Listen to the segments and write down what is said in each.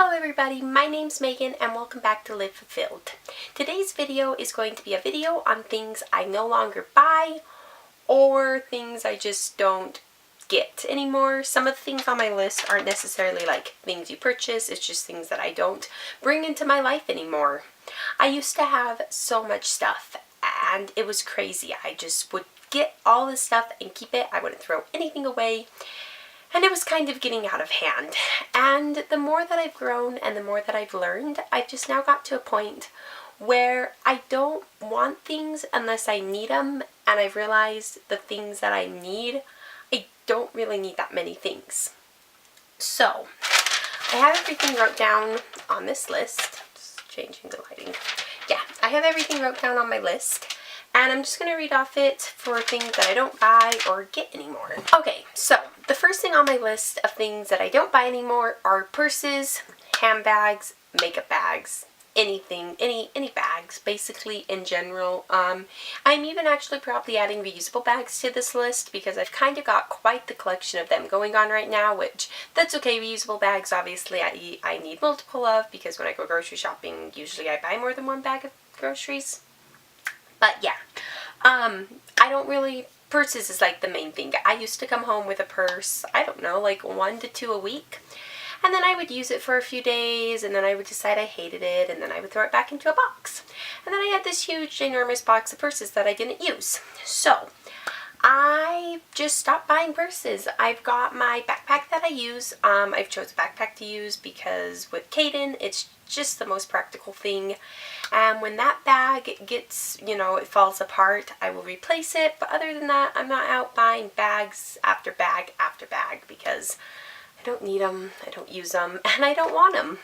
Hello everybody, my name's Megan and welcome back to Live Fulfilled. Today's video is going to be a video on things I no longer buy or things I just don't get anymore. Some of the things on my list aren't necessarily like things you purchase, it's just things that I don't bring into my life anymore. I used to have so much stuff and it was crazy. I just would get all this stuff and keep it. I wouldn't throw anything away. And it was kind of getting out of hand. And the more that I've grown and the more that I've learned, I've just now got to a point where I don't want things unless I need them. And I've realized the things that I need, I don't really need that many things. So, I have everything wrote down on this list. Just changing the lighting. Yeah, I have everything wrote down on my list. And I'm just going to read off it for things that I don't buy or get anymore. Okay, so the first thing on my list of things that I don't buy anymore are purses, handbags, makeup bags, anything, any bags, basically in general. I'm even actually probably adding reusable bags to this list because I've kind of got quite the collection of them going on right now, which that's okay. Reusable bags, obviously, I need multiple of because when I go grocery shopping, usually I buy more than one bag of groceries. But yeah, I don't really, purses is like the main thing. I used to come home with a purse, I don't know, like 1 to 2 a week. And then I would use it for a few days and then I would decide I hated it and then I would throw it back into a box. And then I had this huge, enormous box of purses that I didn't use. So, I just stopped buying purses. I've got my backpack that I use. I've chosen a backpack to use because with Caden, it's just the most practical thing. And when that bag gets, it falls apart, I will replace it. But other than that, I'm not out buying bags after bag after bag because I don't need them, I don't use them, and I don't want them.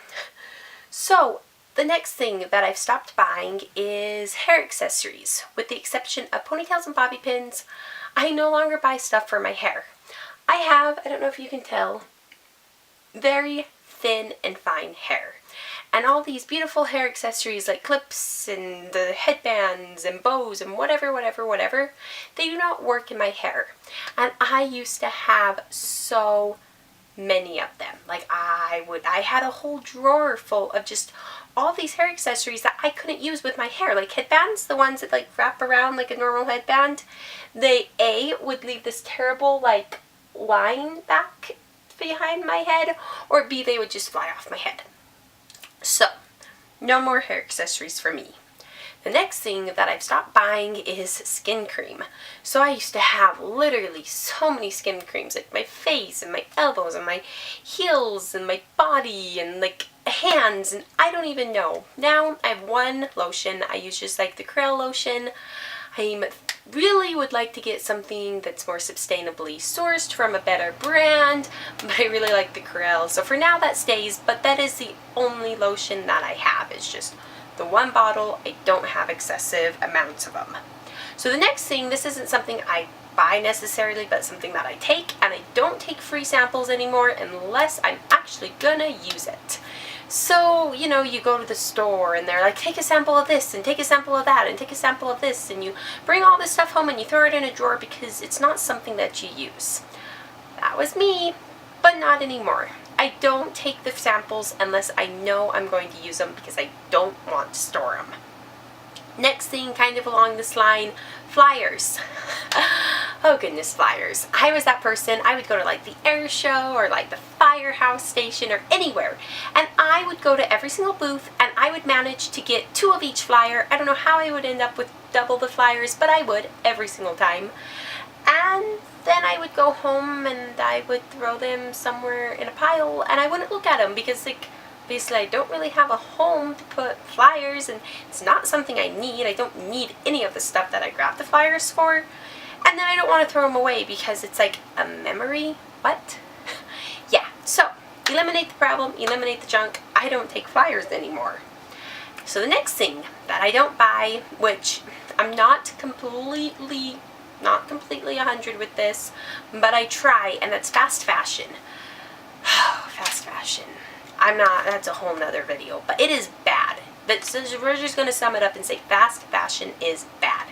So, the next thing that I've stopped buying is hair accessories. With the exception of ponytails and bobby pins, I no longer buy stuff for my hair. I have, I don't know if you can tell, very thin and fine hair. And all these beautiful hair accessories like clips and the headbands and bows and whatever, they do not work in my hair. And I used to have so many of them. Like I had a whole drawer full of just all these hair accessories that I couldn't use with my hair. Like headbands, the ones that like wrap around like a normal headband. They would leave this terrible like line back behind my head, or B, they would just fly off my head. So, no more hair accessories for me. The next thing that I've stopped buying is skin cream. So I used to have literally so many skin creams, like my face and my elbows and my heels and my body and like hands, and I don't even know. Now I have one lotion. I use just like the Krill lotion. I really would like to get something that's more sustainably sourced from a better brand, but I really like the Krill. So for now that stays, but that is the only lotion that I have. It's just the one bottle. I don't have excessive amounts of them. So the next thing, this isn't something I buy necessarily, but something that I take, and I don't take free samples anymore unless I'm actually gonna use it. So, you go to the store and they're like, take a sample of this and take a sample of that and take a sample of this, and you bring all this stuff home and you throw it in a drawer because it's not something that you use. That was me, but not anymore. I don't take the samples unless I know I'm going to use them because I don't want to store them. Next thing, kind of along this line, flyers. Oh goodness, flyers. I was that person. I would go to like the air show or like the firehouse station or anywhere, and I would go to every single booth and I would manage to get 2 of each flyer. I don't know how I would end up with double the flyers, but I would every single time. And then I would go home and I would throw them somewhere in a pile and I wouldn't look at them because like obviously I don't really have a home to put flyers and it's not something I need. I don't need any of the stuff that I grabbed the flyers for. And then I don't want to throw them away because it's like a memory. What? Yeah, so eliminate the problem, eliminate the junk. I don't take flyers anymore. So the next thing that I don't buy, which I'm not completely 100 with this, but I try, and that's fast fashion. Fast fashion. That's a whole nother video, but it is bad. So we're just going to sum it up and say fast fashion is bad.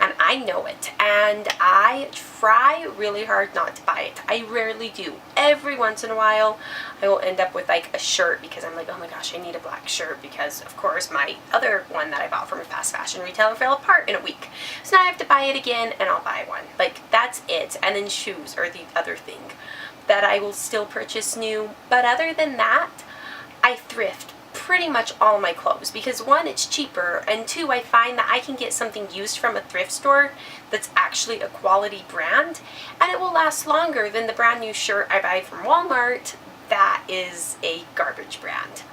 And I know it. And I try really hard not to buy it. I rarely do. Every once in a while, I will end up with like a shirt because I'm like, oh my gosh, I need a black shirt because, of course, my other one that I bought from a fast fashion retailer fell apart in a week. So now I have to buy it again and I'll buy one. Like, that's it. And then shoes are the other thing that I will still purchase new. But other than that, I thrift pretty much all my clothes because one, it's cheaper, and two, I find that I can get something used from a thrift store that's actually a quality brand, and it will last longer than the brand new shirt I buy from Walmart that is a garbage brand.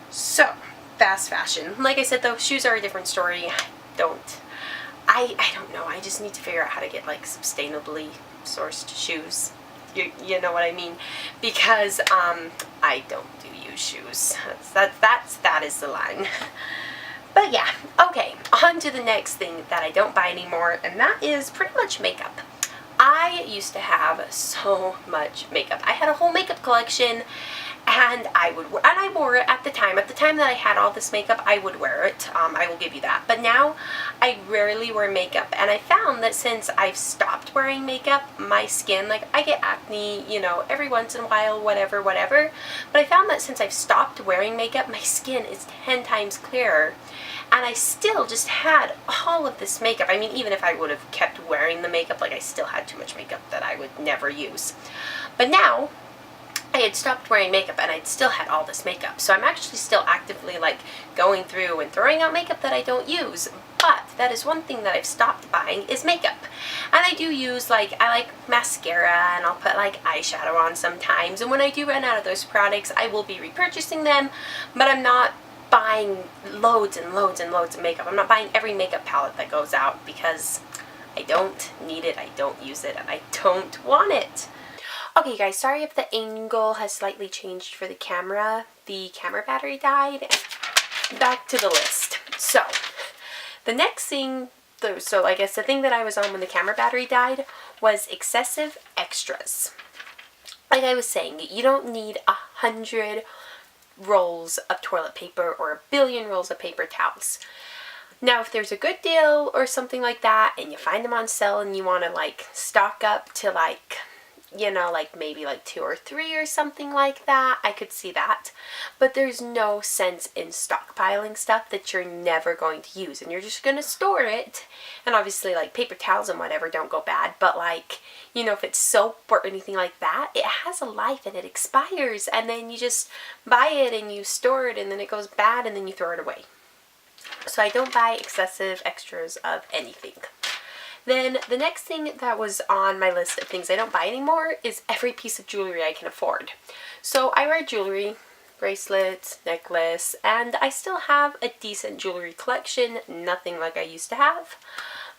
So, fast fashion. Like I said though, shoes are a different story. I don't know, I just need to figure out how to get like sustainably sourced shoes. You know what I mean? Because I don't do used shoes. That is the line. But yeah, okay, on to the next thing that I don't buy anymore, and that is pretty much makeup. I used to have so much makeup. I had a whole makeup collection, and I wore it at the time. At the time that I had all this makeup, I would wear it. I will give you that. But now, I rarely wear makeup, and I found that since I've stopped wearing makeup, my skin, like, I get acne, you know, every once in a while, whatever. But I found that since I've stopped wearing makeup, my skin is 10 times clearer. And I still just had all of this makeup. I mean, even if I would have kept wearing the makeup, like, I still had too much makeup that I would never use. But now, I had stopped wearing makeup and I'd still had all this makeup. So I'm actually still actively like going through and throwing out makeup that I don't use. But that is one thing that I've stopped buying is makeup. And I do use I like mascara, and I'll put like eyeshadow on sometimes. And when I do run out of those products, I will be repurchasing them. But I'm not buying loads and loads and loads of makeup. I'm not buying every makeup palette that goes out because I don't need it, I don't use it, and I don't want it. Okay guys, sorry if the angle has slightly changed for the camera. The camera battery died. Back to the list. So, the next thing, so I guess the thing that I was on when the camera battery died was excessive extras. Like I was saying, you don't need 100 rolls of toilet paper or 1 billion rolls of paper towels. Now, if there's a good deal or something like that, and you find them on sale and you want to like stock up to like, you know, like maybe like 2 or 3 or something like that, I could see that. But there's no sense in stockpiling stuff that you're never going to use, and you're just going to store it. And obviously like paper towels and whatever don't go bad, but like, you know, if it's soap or anything like that, it has a life and it expires, and then you just buy it and you store it and then it goes bad and then you throw it away. So I don't buy excessive extras of anything. Then the next thing that was on my list of things I don't buy anymore is every piece of jewelry I can afford. So I wear jewelry, bracelets, necklace, and I still have a decent jewelry collection, nothing like I used to have.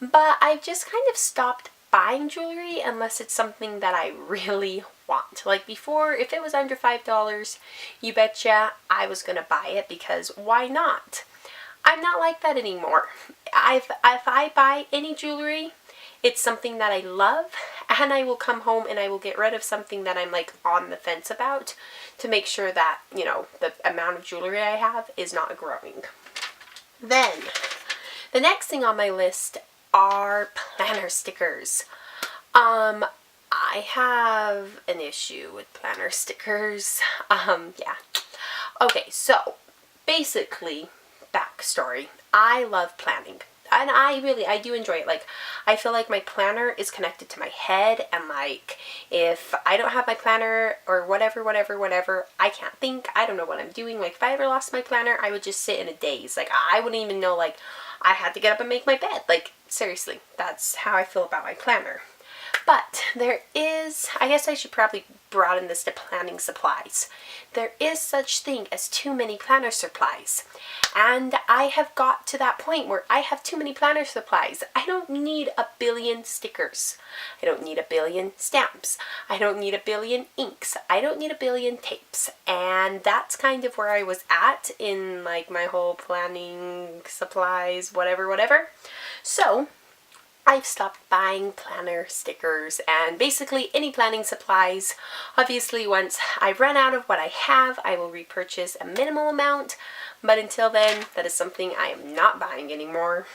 But I've just kind of stopped buying jewelry unless it's something that I really want. Like before, if it was under $5, you betcha I was gonna buy it because why not? I'm not like that anymore. If I buy any jewelry, it's something that I love, and I will come home and I will get rid of something that I'm like on the fence about to make sure that, you know, the amount of jewelry I have is not growing. Then, the next thing on my list are planner stickers. I have an issue with planner stickers. Yeah. Okay, so basically, backstory. I love planning. And I do enjoy it. Like, I feel like my planner is connected to my head, and like, if I don't have my planner or whatever, I can't think. I don't know what I'm doing. Like, if I ever lost my planner, I would just sit in a daze. Like, I wouldn't even know, like, I had to get up and make my bed. Like, seriously, that's how I feel about my planner. But there is, I guess I should probably broaden this to planning supplies. There is such thing as too many planner supplies. And I have got to that point where I have too many planner supplies. I don't need 1 billion stickers. I don't need 1 billion stamps. I don't need 1 billion inks. I don't need 1 billion tapes. And that's kind of where I was at in like my whole planning supplies, whatever. So I've stopped buying planner stickers and basically any planning supplies. Obviously, once I run out of what I have, I will repurchase a minimal amount, But until then, that is something I am not buying anymore.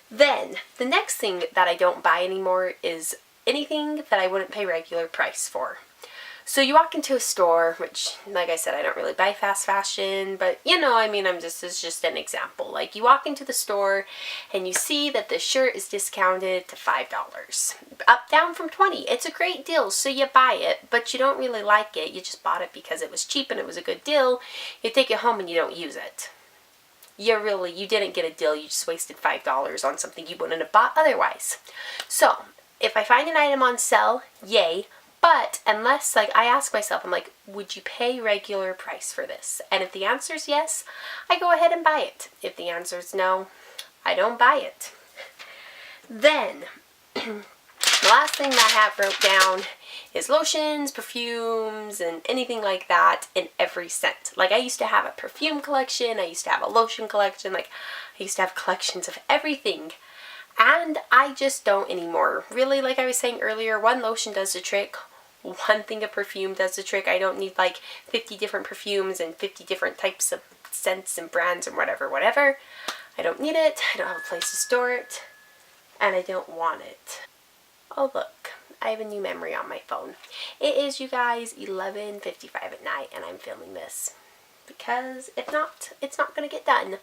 Then, the next thing that I don't buy anymore is anything that I wouldn't pay regular price for. So you walk into a store, which, like I said, I don't really buy fast fashion, but it's just an example. Like, you walk into the store and you see that the shirt is discounted to $5, down from $20. It's a great deal, so you buy it, but you don't really like it. You just bought it because it was cheap and it was a good deal. You take it home and you don't use it. You didn't get a deal. You just wasted $5 on something you wouldn't have bought otherwise. So, if I find an item on sale, yay. But unless, I ask myself, I'm like, would you pay regular price for this? And if the answer is yes, I go ahead and buy it. If the answer is no, I don't buy it. Then, the last thing that I have wrote down is lotions, perfumes, and anything like that in every scent. Like, I used to have a perfume collection, I used to have a lotion collection, I used to have collections of everything. And I just don't anymore. Really, like I was saying earlier, one lotion does the trick. One thing of perfume does the trick. I don't need 50 different perfumes and 50 different types of scents and brands and whatever. I don't need it. I don't have a place to store it. And I don't want it. Oh, look. I have a new memory on my phone. It is, you guys, 11:55 at night and I'm filming this. Because if not, it's not going to get done.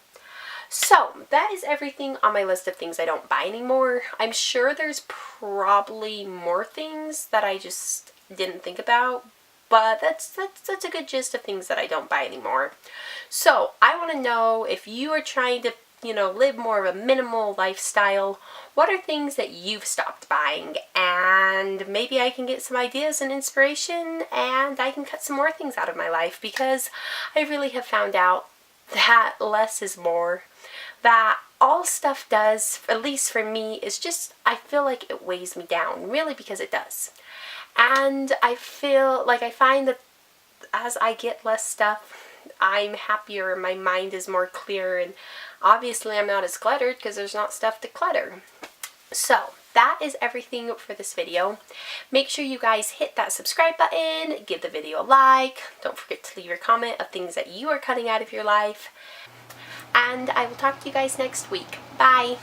So, that is everything on my list of things I don't buy anymore. I'm sure there's probably more things that I just didn't think about, but that's a good gist of things that I don't buy anymore. So, I want to know if you are trying to, live more of a minimal lifestyle, what are things that you've stopped buying? And maybe I can get some ideas and inspiration, and I can cut some more things out of my life, because I really have found out that less is more. That all stuff does, at least for me, is just, I feel like it weighs me down, really, because it does. And I find that as I get less stuff, I'm happier, my mind is more clear, and obviously I'm not as cluttered because there's not stuff to clutter. So, that is everything for this video. Make sure you guys hit that subscribe button, give the video a like, don't forget to leave your comment of things that you are cutting out of your life. And I will talk to you guys next week. Bye!